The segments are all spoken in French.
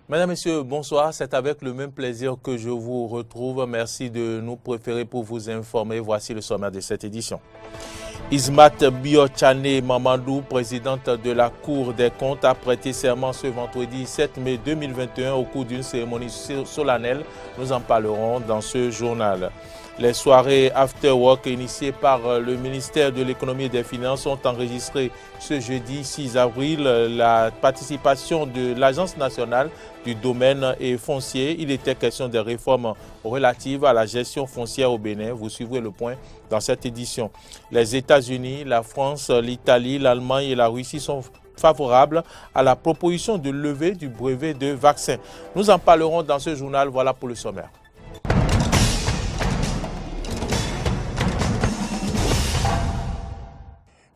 Mesdames, Messieurs, bonsoir. C'est avec le même plaisir que je vous retrouve. Merci de nous préférer pour vous informer. Voici le sommaire de cette édition. Ismat Biotchane Mamadou, présidente de la Cour des comptes, a prêté serment ce vendredi 7 mai 2021 au cours d'une cérémonie solennelle. Nous en parlerons dans ce journal. Les soirées After Work initiées par le ministère de l'Économie et des Finances ont enregistré ce jeudi 6 avril la participation de l'Agence nationale du domaine et foncier. Il était question des réformes relatives à la gestion foncière au Bénin. Vous suivrez le point dans cette édition. Les États-Unis, la France, l'Italie, l'Allemagne et la Russie sont favorables à la proposition de levée du brevet de vaccin. Nous en parlerons dans ce journal. Voilà pour le sommaire.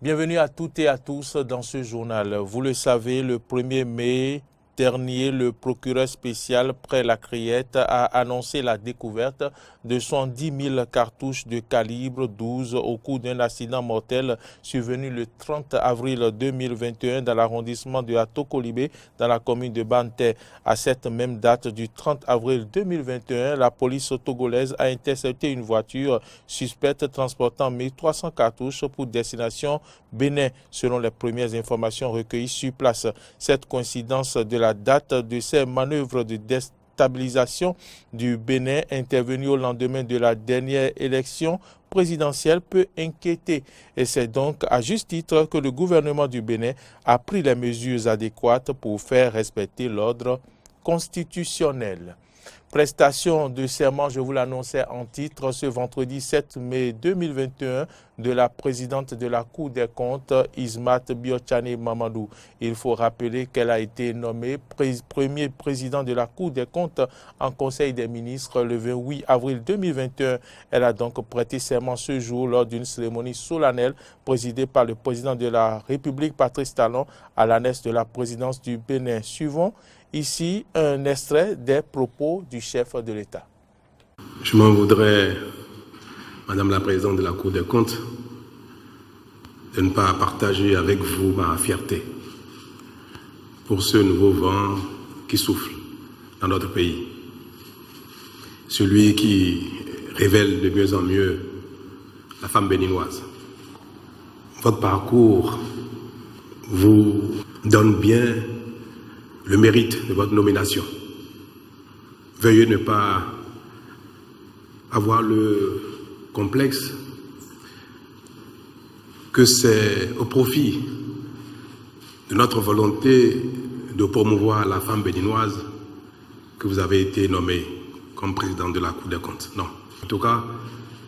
Bienvenue à toutes et à tous dans ce journal. Vous le savez, le 1er mai dernier, le procureur spécial près la Criette a annoncé la découverte de 110 000 cartouches de calibre 12 au cours d'un accident mortel survenu le 30 avril 2021 dans l'arrondissement de Atokolibé, dans la commune de Banté. À cette même date du 30 avril 2021, la police togolaise a intercepté une voiture suspecte transportant 1300 cartouches pour destination Bénin, selon les premières informations recueillies sur place. Cette coïncidence de la date de ces manœuvres de déstabilisation du Bénin intervenues au lendemain de la dernière élection présidentielle peut inquiéter. Et c'est donc à juste titre que le gouvernement du Bénin a pris les mesures adéquates pour faire respecter l'ordre constitutionnel. Prestation de serment, je vous l'annonçais en titre, ce vendredi 7 mai 2021 de la présidente de la Cour des comptes, Ismat Biotchane Mamadou. Il faut rappeler qu'elle a été nommée premier président de la Cour des comptes en Conseil des ministres le 28 avril 2021. Elle a donc prêté serment ce jour lors d'une cérémonie solennelle présidée par le président de la République, Patrice Talon, à l'annexe de la présidence du Bénin. Suivons ici un extrait des propos du chef de l'État. Je m'en voudrais, Madame la Présidente de la Cour des comptes, de ne pas partager avec vous ma fierté pour ce nouveau vent qui souffle dans notre pays. Celui qui révèle de mieux en mieux la femme béninoise. Votre parcours vous donne bien le mérite de votre nomination. Veuillez ne pas avoir le complexe que c'est au profit de notre volonté de promouvoir la femme béninoise que vous avez été nommé comme président de la Cour des comptes. Non. En tout cas,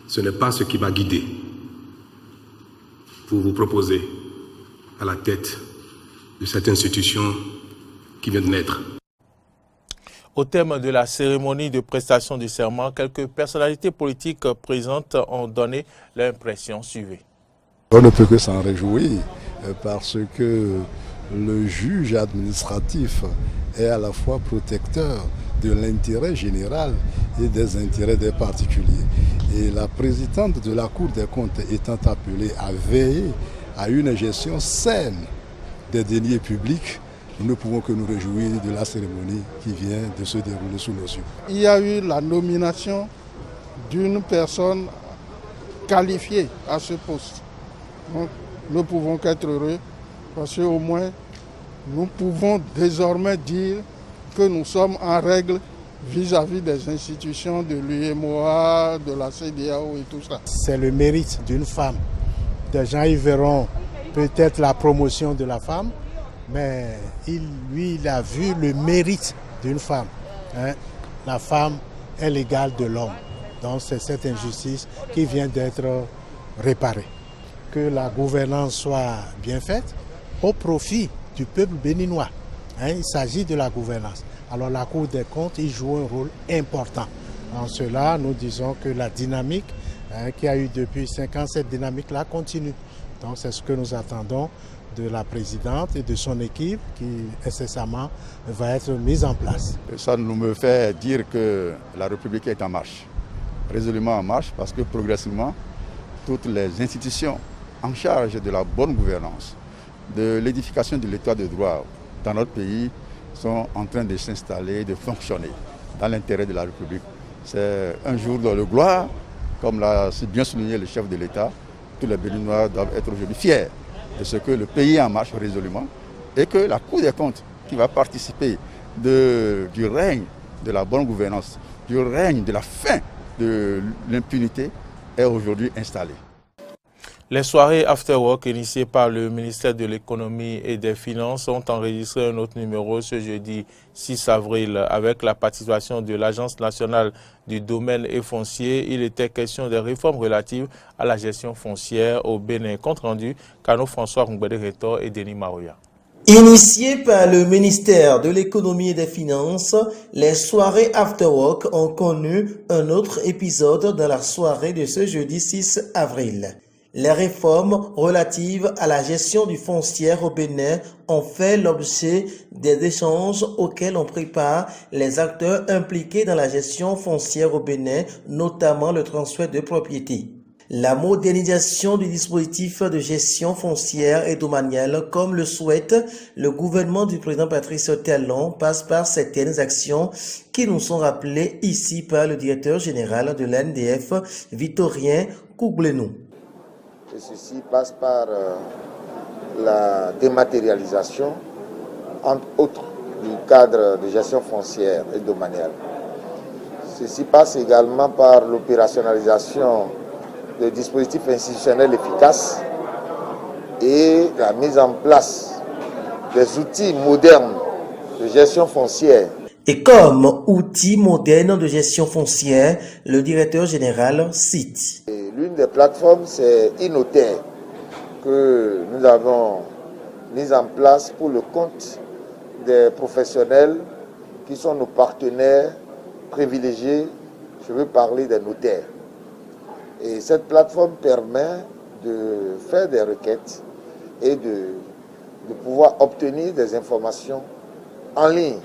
ce n'est pas ce qui m'a guidé pour vous proposer à la tête de cette institution qui vient de naître. Au thème de la cérémonie de prestation du serment, quelques personnalités politiques présentes ont donné l'impression suivie. On ne peut que s'en réjouir parce que le juge administratif est à la fois protecteur de l'intérêt général et des intérêts des particuliers. Et la présidente de la Cour des comptes étant appelée à veiller à une gestion saine des deniers publics, nous ne pouvons que nous réjouir de la cérémonie qui vient de se dérouler sous nos yeux. Il y a eu la nomination d'une personne qualifiée à ce poste. Donc, nous ne pouvons qu'être heureux parce qu'au moins, nous pouvons désormais dire que nous sommes en règle vis-à-vis des institutions de l'UEMOA, de la CEDEAO et tout ça. C'est le mérite d'une femme. Des gens y verront peut-être la promotion de la femme, mais il a vu le mérite d'une femme. La femme est l'égale de l'homme. Donc c'est cette injustice qui vient d'être réparée. Que la gouvernance soit bien faite au profit du peuple béninois. Il s'agit de la gouvernance. Alors la Cour des comptes y joue un rôle important. En cela, nous disons que la dynamique qu'il y a eu depuis 5 ans, cette dynamique-là continue. Donc c'est ce que nous attendons de la présidente et de son équipe qui incessamment va être mise en place. Ça nous me fait dire que la République est en marche, résolument en marche, parce que progressivement, toutes les institutions en charge de la bonne gouvernance, de l'édification de l'état de droit dans notre pays sont en train de s'installer, de fonctionner dans l'intérêt de la République. C'est un jour de gloire, comme l'a bien souligné le chef de l'État. Tous les Béninois doivent être aujourd'hui fiers de ce que le pays est en marche résolument et que la Cour des comptes, qui va participer du règne de la bonne gouvernance, du règne de la fin de l'impunité, est aujourd'hui installée. Les soirées After Work initiées par le ministère de l'Économie et des Finances ont enregistré un autre numéro ce jeudi 6 avril avec la participation de l'Agence nationale du domaine et foncier. Il était question des réformes relatives à la gestion foncière au Bénin. Compte rendu, Kano François Ngbede-Retor et Denis Maroya. Initiées par le ministère de l'Économie et des Finances, les soirées After Work ont connu un autre épisode dans la soirée de ce jeudi 6 avril. Les réformes relatives à la gestion du foncier au Bénin ont fait l'objet des échanges auxquels on prépare les acteurs impliqués dans la gestion foncière au Bénin, notamment le transfert de propriété. La modernisation du dispositif de gestion foncière et domaniale, comme le souhaite le gouvernement du président Patrice Talon, passe par certaines actions qui nous sont rappelées ici par le directeur général de l'ANDF, Victorien Kouglenou. Et ceci passe par la dématérialisation, entre autres, du cadre de gestion foncière et domaniale. Ceci passe également par l'opérationnalisation de dispositifs institutionnels efficaces et la mise en place des outils modernes de gestion foncière. Et comme outil moderne de gestion foncière, le directeur général cite. L'une des plateformes, c'est e-Notaire, que nous avons mise en place pour le compte des professionnels qui sont nos partenaires privilégiés. Je veux parler des notaires. Et cette plateforme permet de faire des requêtes et de pouvoir obtenir des informations en ligne.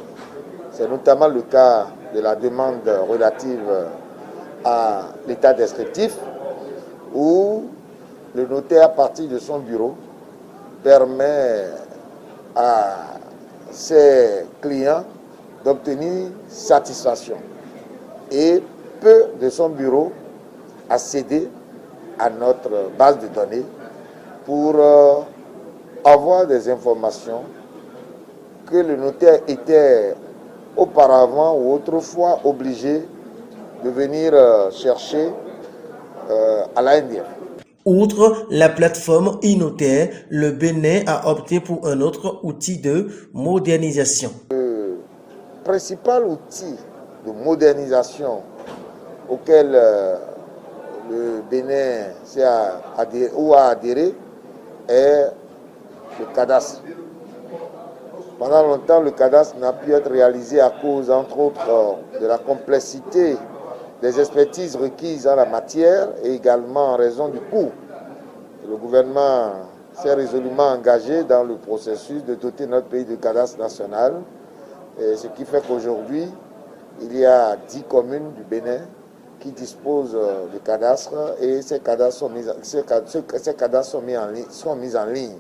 C'est notamment le cas de la demande relative à l'état descriptif, où le notaire, à partir de son bureau, permet à ses clients d'obtenir satisfaction et peut, de son bureau, accéder à notre base de données pour avoir des informations que le notaire était auparavant ou autrefois obligé de venir chercher à l'ANDF. Outre la plateforme e-Notaire, le Bénin a opté pour un autre outil de modernisation. Le principal outil de modernisation auquel le Bénin a adhéré est le cadastre. Pendant longtemps, le cadastre n'a pu être réalisé à cause, entre autres, de la complexité des expertises requises en la matière et également en raison du coût. Le gouvernement s'est résolument engagé dans le processus de doter notre pays de cadastre national, et ce qui fait qu'aujourd'hui, il y a 10 communes du Bénin qui disposent de cadastres et ces cadastres sont mis en ligne.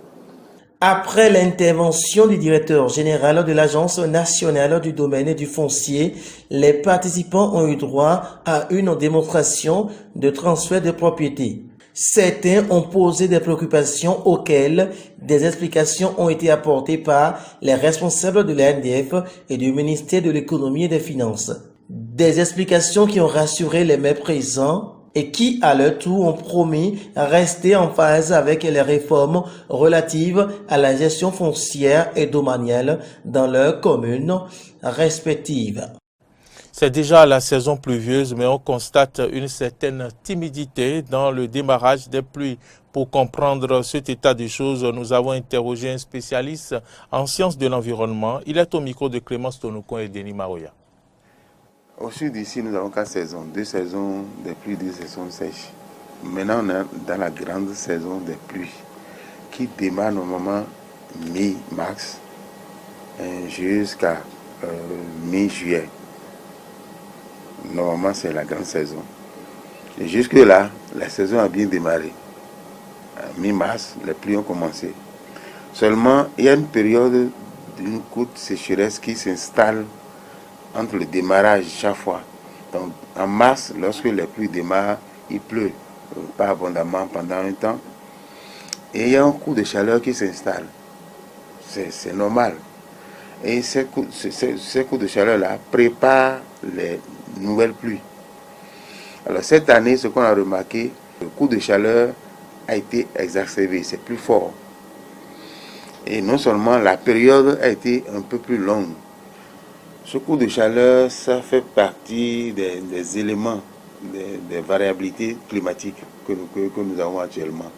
Après l'intervention du directeur général de l'Agence nationale du domaine et du foncier, les participants ont eu droit à une démonstration de transfert de propriété. Certains ont posé des préoccupations auxquelles des explications ont été apportées par les responsables de l'ANDF et du ministère de l'Économie et des Finances. Des explications qui ont rassuré les maires présents et qui, à leur tour, ont promis rester en phase avec les réformes relatives à la gestion foncière et domaniale dans leurs communes respectives. C'est déjà la saison pluvieuse, mais on constate une certaine timidité dans le démarrage des pluies. Pour comprendre cet état de choses, nous avons interrogé un spécialiste en sciences de l'environnement. Il est au micro de Clémence Tonokon et Denis Maroya. Au sud d'ici, nous avons 4 saisons. 2 saisons des pluies, 2 saisons sèches. Maintenant, on est dans la grande saison des pluies qui démarre normalement mi-mars jusqu'à mi-juillet. Normalement, c'est la grande saison. Et jusque-là, la saison a bien démarré. À mi-mars, les pluies ont commencé. Seulement, il y a une période d'une courte sécheresse qui s'installe entre le démarrage chaque fois. Donc en mars, lorsque les pluies démarrent, il pleut pas abondamment pendant un temps. Et il y a un coup de chaleur qui s'installe. C'est normal. Et ces coups de chaleur-là préparent les nouvelles pluies. Alors cette année, ce qu'on a remarqué, le coup de chaleur a été exacerbé, c'est plus fort. Et non seulement la période a été un peu plus longue. Ce coup de chaleur, ça fait partie des éléments, des variabilités climatiques que nous avons actuellement.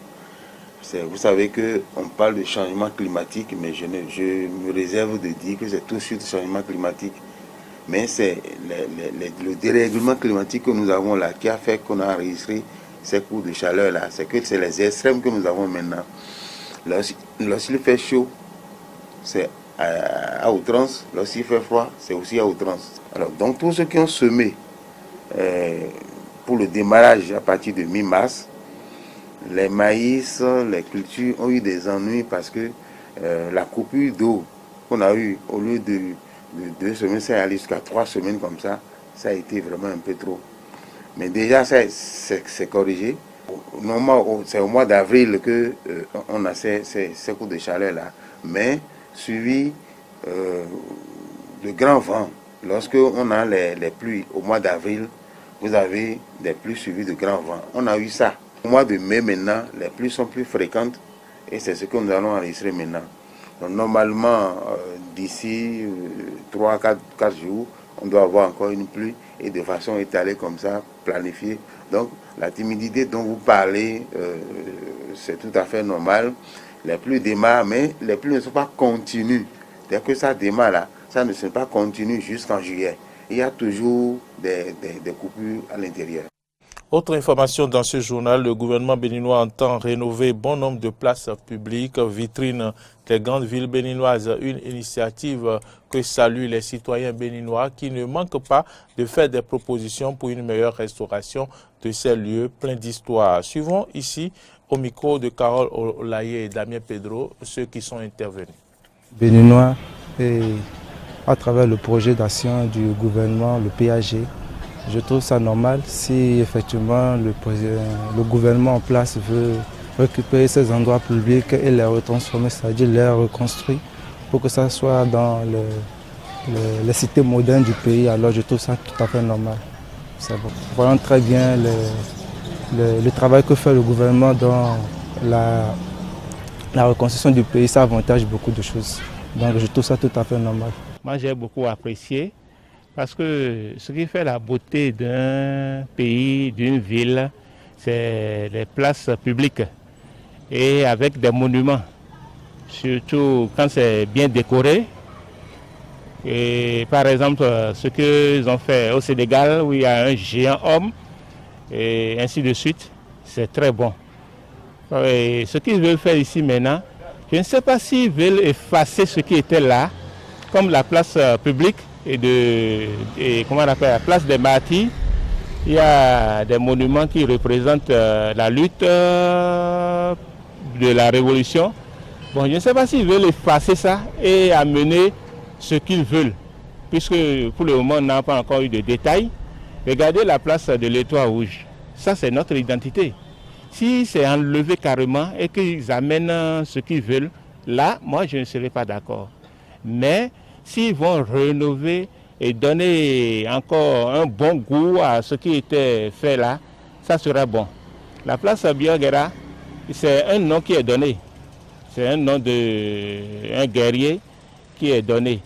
Vous savez qu'on parle de changement climatique, mais je me réserve de dire que c'est tout de suite changement climatique. Mais c'est le dérèglement climatique que nous avons là qui a fait qu'on a enregistré ces coups de chaleur là. C'est les extrêmes que nous avons maintenant. Lorsqu'il fait chaud, c'est à outrance. Lorsqu'il fait froid, c'est aussi à outrance. Alors, donc tous ceux qui ont semé pour le démarrage à partir de mi-mars, les maïs, les cultures ont eu des ennuis parce que la coupure d'eau qu'on a eue au lieu de 2 semaines, ça est allé jusqu'à 3 semaines comme ça. Ça a été vraiment un peu trop. Mais déjà, c'est corrigé. Normalement, c'est au mois d'avril qu'on a ces coups de chaleur là. Mais suivi de grands vents. Lorsque on a les pluies au mois d'avril, vous avez des pluies suivies de grands vents. On a eu ça. Au mois de mai maintenant, les pluies sont plus fréquentes et c'est ce que nous allons enregistrer maintenant. Donc normalement, d'ici 3-4 jours, on doit avoir encore une pluie et de façon étalée comme ça, planifiée. Donc la timidité dont vous parlez, c'est tout à fait normal. Les pluies démarrent, mais les pluies ne sont pas continues. Dès que ça démarre là, ça ne se pas continu jusqu'en juillet. Il y a toujours des coupures à l'intérieur. Autre information dans ce journal, le gouvernement béninois entend rénover bon nombre de places publiques, vitrines des grandes villes béninoises. Une initiative que saluent les citoyens béninois qui ne manquent pas de faire des propositions pour une meilleure restauration de ces lieux pleins d'histoire. Suivons ici au micro de Carole Olaye et Damien Pedro ceux qui sont intervenus. Béninois, et à travers le projet d'action du gouvernement, le PAG, je trouve ça normal si effectivement le gouvernement en place veut récupérer ces endroits publics et les retransformer, c'est-à-dire les reconstruire pour que ça soit dans les cités modernes du pays. Alors je trouve ça tout à fait normal. Voyons très bien le travail que fait le gouvernement dans la reconstruction du pays, ça avantage beaucoup de choses. Donc je trouve ça tout à fait normal. Moi j'ai beaucoup apprécié. Parce que ce qui fait la beauté d'un pays, d'une ville, c'est les places publiques et avec des monuments, surtout quand c'est bien décoré. Et par exemple, ce qu'ils ont fait au Sénégal, où il y a un géant homme, et ainsi de suite, c'est très bon. Et ce qu'ils veulent faire ici maintenant, je ne sais pas s'ils veulent effacer ce qui était là, comme la place publique. Comment on appelle la place des martyrs, il y a des monuments qui représentent la lutte de la révolution. Bon, je ne sais pas s'ils veulent effacer ça et amener ce qu'ils veulent, puisque pour le moment on n'a pas encore eu de détails. Regardez la place de l'Étoile rouge, ça c'est notre identité. Si c'est enlevé carrément et qu'ils amènent ce qu'ils veulent, là, moi je ne serai pas d'accord. Mais s'ils vont rénover et donner encore un bon goût à ce qui était fait là, ça sera bon. La place Biogera, c'est un nom qui est donné. C'est un nom d'un guerrier qui est donné.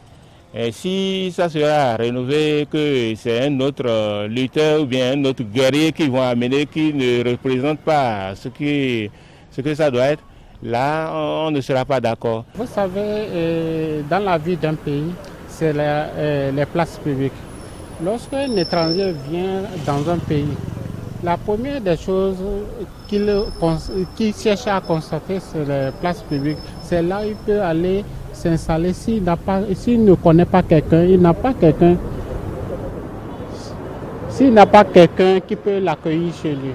Et si ça sera rénové, que c'est un autre lutteur ou bien un autre guerrier qui vont amener, qui ne représente pas ce que ça doit être, là, on ne sera pas d'accord. Vous savez, dans la vie d'un pays, c'est les places publiques. Lorsqu'un étranger vient dans un pays, la première des choses qu'il cherche à constater, c'est les places publiques. C'est là où il peut aller s'installer. S'il ne connaît pas quelqu'un, il n'a pas quelqu'un. S'il n'a pas quelqu'un qui peut l'accueillir chez lui.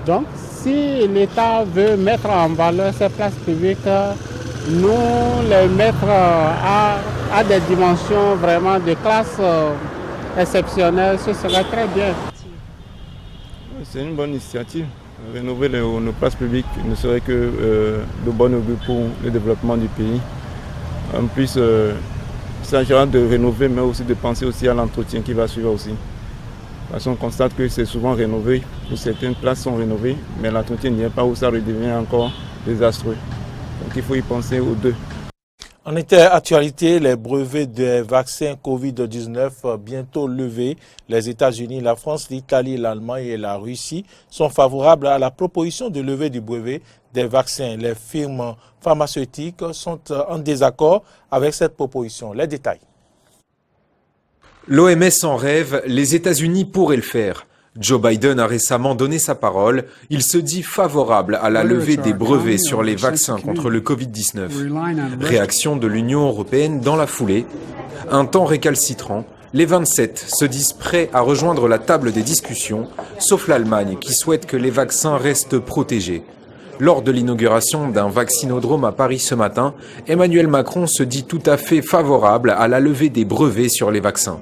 Donc, si l'État veut mettre en valeur ces places publiques, nous les mettre à des dimensions vraiment de classe exceptionnelle, ce serait très bien. C'est une bonne initiative. Rénover nos places publiques ne serait que de bon augure pour le développement du pays. En plus, il s'agira de rénover, mais aussi de penser aussi à l'entretien qui va suivre aussi. Parce qu'on constate que c'est souvent rénové, où certaines places sont rénovées, mais l'entretien n'y est pas, où ça redevient encore désastreux. Donc il faut y penser aux deux. En interactualité, les brevets des vaccins Covid-19 bientôt levés. Les États-Unis, la France, l'Italie, l'Allemagne et la Russie sont favorables à la proposition de levée du brevet des vaccins. Les firmes pharmaceutiques sont en désaccord avec cette proposition. Les détails. L'OMS en rêve, les États-Unis pourraient le faire. Joe Biden a récemment donné sa parole. Il se dit favorable à la levée des brevets sur les vaccins contre le Covid-19. Réaction de l'Union européenne dans la foulée. Un temps récalcitrant, les 27 se disent prêts à rejoindre la table des discussions, sauf l'Allemagne qui souhaite que les vaccins restent protégés. Lors de l'inauguration d'un vaccinodrome à Paris ce matin, Emmanuel Macron se dit tout à fait favorable à la levée des brevets sur les vaccins.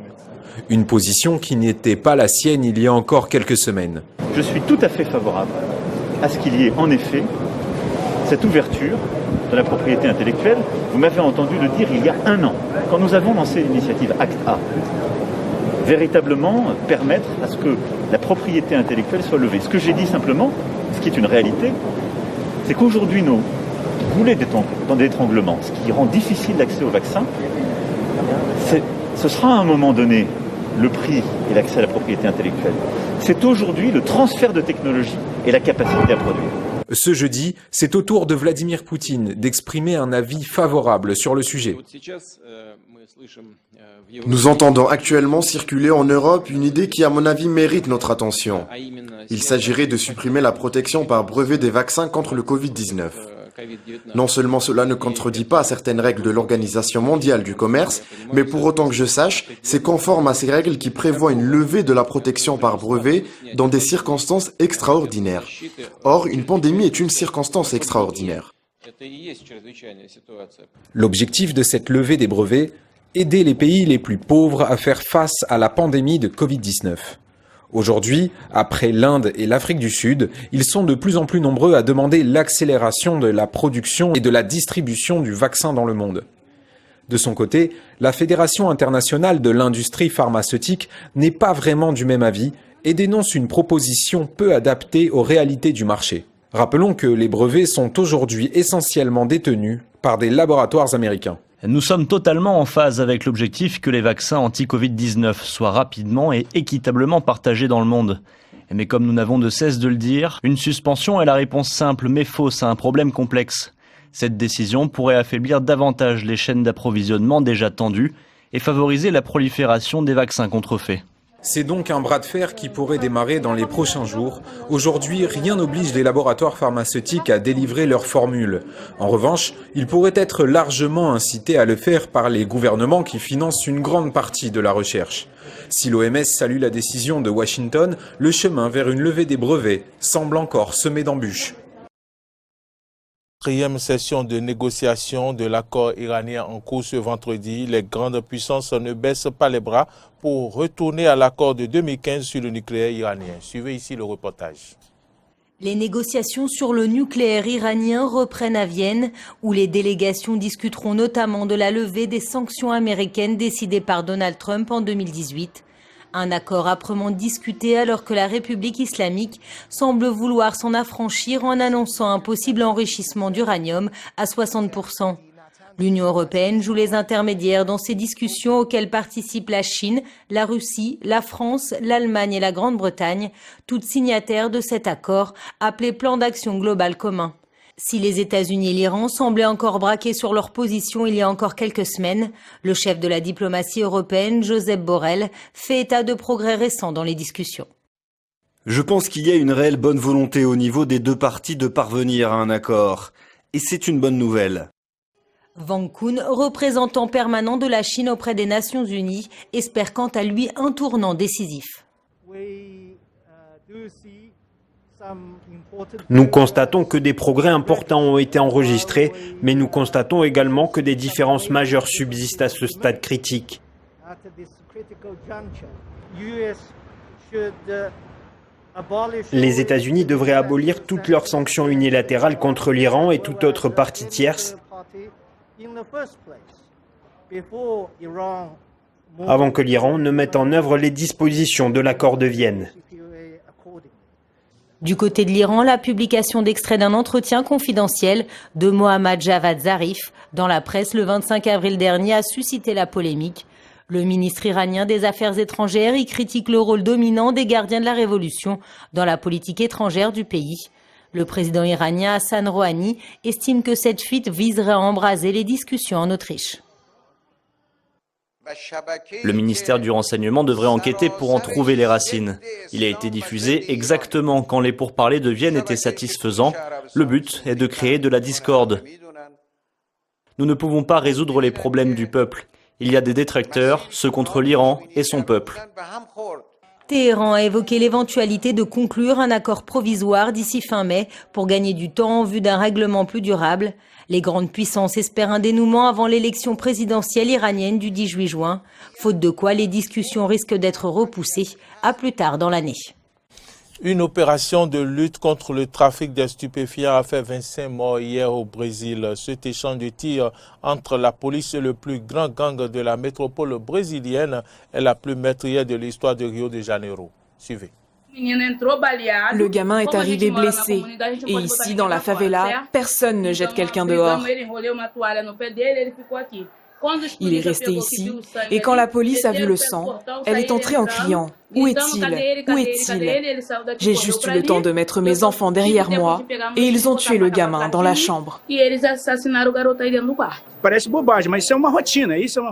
Une position qui n'était pas la sienne il y a encore quelques semaines. Je suis tout à fait favorable à ce qu'il y ait en effet cette ouverture de la propriété intellectuelle. Vous m'avez entendu le dire il y a un an, quand nous avons lancé l'initiative Acte A. Véritablement permettre à ce que la propriété intellectuelle soit levée. Ce que j'ai dit simplement, ce qui est une réalité, c'est qu'aujourd'hui nos goulets d'étranglement, ce qui rend difficile l'accès au vaccin, ce sera à un moment donné le prix et l'accès à la propriété intellectuelle. C'est aujourd'hui le transfert de technologie et la capacité à produire. Ce jeudi, c'est au tour de Vladimir Poutine d'exprimer un avis favorable sur le sujet. Nous entendons actuellement circuler en Europe une idée qui, à mon avis, mérite notre attention. Il s'agirait de supprimer la protection par brevet des vaccins contre le Covid-19. Non seulement cela ne contredit pas certaines règles de l'Organisation mondiale du commerce, mais pour autant que je sache, c'est conforme à ces règles qui prévoient une levée de la protection par brevet dans des circonstances extraordinaires. Or, une pandémie est une circonstance extraordinaire. L'objectif de cette levée des brevets, aider les pays les plus pauvres à faire face à la pandémie de Covid-19. Aujourd'hui, après l'Inde et l'Afrique du Sud, ils sont de plus en plus nombreux à demander l'accélération de la production et de la distribution du vaccin dans le monde. De son côté, la Fédération internationale de l'industrie pharmaceutique n'est pas vraiment du même avis et dénonce une proposition peu adaptée aux réalités du marché. Rappelons que les brevets sont aujourd'hui essentiellement détenus par des laboratoires américains. Nous sommes totalement en phase avec l'objectif que les vaccins anti-Covid-19 soient rapidement et équitablement partagés dans le monde. Mais comme nous n'avons de cesse de le dire, une suspension est la réponse simple mais fausse à un problème complexe. Cette décision pourrait affaiblir davantage les chaînes d'approvisionnement déjà tendues et favoriser la prolifération des vaccins contrefaits. C'est donc un bras de fer qui pourrait démarrer dans les prochains jours. Aujourd'hui, rien n'oblige les laboratoires pharmaceutiques à délivrer leurs formules. En revanche, ils pourraient être largement incités à le faire par les gouvernements qui financent une grande partie de la recherche. Si l'OMS salue la décision de Washington, le chemin vers une levée des brevets semble encore semé d'embûches. Quatrième session de négociation de l'accord iranien en cours ce vendredi. Les grandes puissances ne baissent pas les bras pour retourner à l'accord de 2015 sur le nucléaire iranien. Suivez ici le reportage. Les négociations sur le nucléaire iranien reprennent à Vienne, où les délégations discuteront notamment de la levée des sanctions américaines décidées par Donald Trump en 2018. Un accord âprement discuté alors que la République islamique semble vouloir s'en affranchir en annonçant un possible enrichissement d'uranium à 60%. L'Union européenne joue les intermédiaires dans ces discussions auxquelles participent la Chine, la Russie, la France, l'Allemagne et la Grande-Bretagne, toutes signataires de cet accord appelé Plan d'action global commun. Si les États-Unis et l'Iran semblaient encore braqués sur leur position il y a encore quelques semaines, le chef de la diplomatie européenne, Josep Borrell, fait état de progrès récents dans les discussions. Je pense qu'il y a une réelle bonne volonté au niveau des deux parties de parvenir à un accord. Et c'est une bonne nouvelle. Wang Kun, représentant permanent de la Chine auprès des Nations Unies, espère quant à lui un tournant décisif. Nous constatons que des progrès importants ont été enregistrés, mais nous constatons également que des différences majeures subsistent à ce stade critique. Les États-Unis devraient abolir toutes leurs sanctions unilatérales contre l'Iran et toute autre partie tierce avant que l'Iran ne mette en œuvre les dispositions de l'accord de Vienne. Du côté de l'Iran, la publication d'extraits d'un entretien confidentiel de Mohammad Javad Zarif dans la presse le 25 avril dernier a suscité la polémique. Le ministre iranien des Affaires étrangères y critique le rôle dominant des gardiens de la révolution dans la politique étrangère du pays. Le président iranien Hassan Rouhani estime que cette fuite viserait à embraser les discussions en Autriche. Le ministère du Renseignement devrait enquêter pour en trouver les racines. Il a été diffusé exactement quand les pourparlers de Vienne étaient satisfaisants. Le but est de créer de la discorde. Nous ne pouvons pas résoudre les problèmes du peuple. Il y a des détracteurs, ceux contre l'Iran et son peuple. Téhéran a évoqué l'éventualité de conclure un accord provisoire d'ici fin mai pour gagner du temps en vue d'un règlement plus durable. Les grandes puissances espèrent un dénouement avant l'élection présidentielle iranienne du 18 juin, faute de quoi les discussions risquent d'être repoussées à plus tard dans l'année. Une opération de lutte contre le trafic de stupéfiants a fait 25 morts hier au Brésil. Cet échange de tirs entre la police et le plus grand gang de la métropole brésilienne est la plus meurtrière de l'histoire de Rio de Janeiro. Suivez. Le gamin est arrivé blessé et ici, dans la favela, personne ne jette quelqu'un dehors. Il est resté ici et quand la police a vu le sang, elle est entrée en criant « Où est-il ? Où est-il » J'ai juste eu le temps de mettre mes enfants derrière moi et ils ont tué le gamin dans la chambre.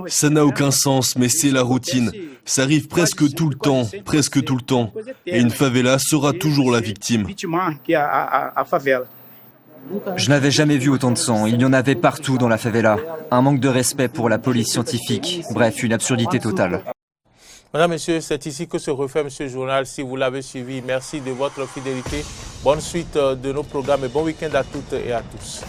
Ça n'a aucun sens, mais c'est la routine. Ça arrive presque tout le temps. Et une favela sera toujours la victime. Je n'avais jamais vu autant de sang. Il y en avait partout dans la favela. Un manque de respect pour la police scientifique. Bref, une absurdité totale. Madame, Messieurs, c'est ici que se referme ce journal. Si vous l'avez suivi, merci de votre fidélité. Bonne suite de nos programmes et bon week-end à toutes et à tous.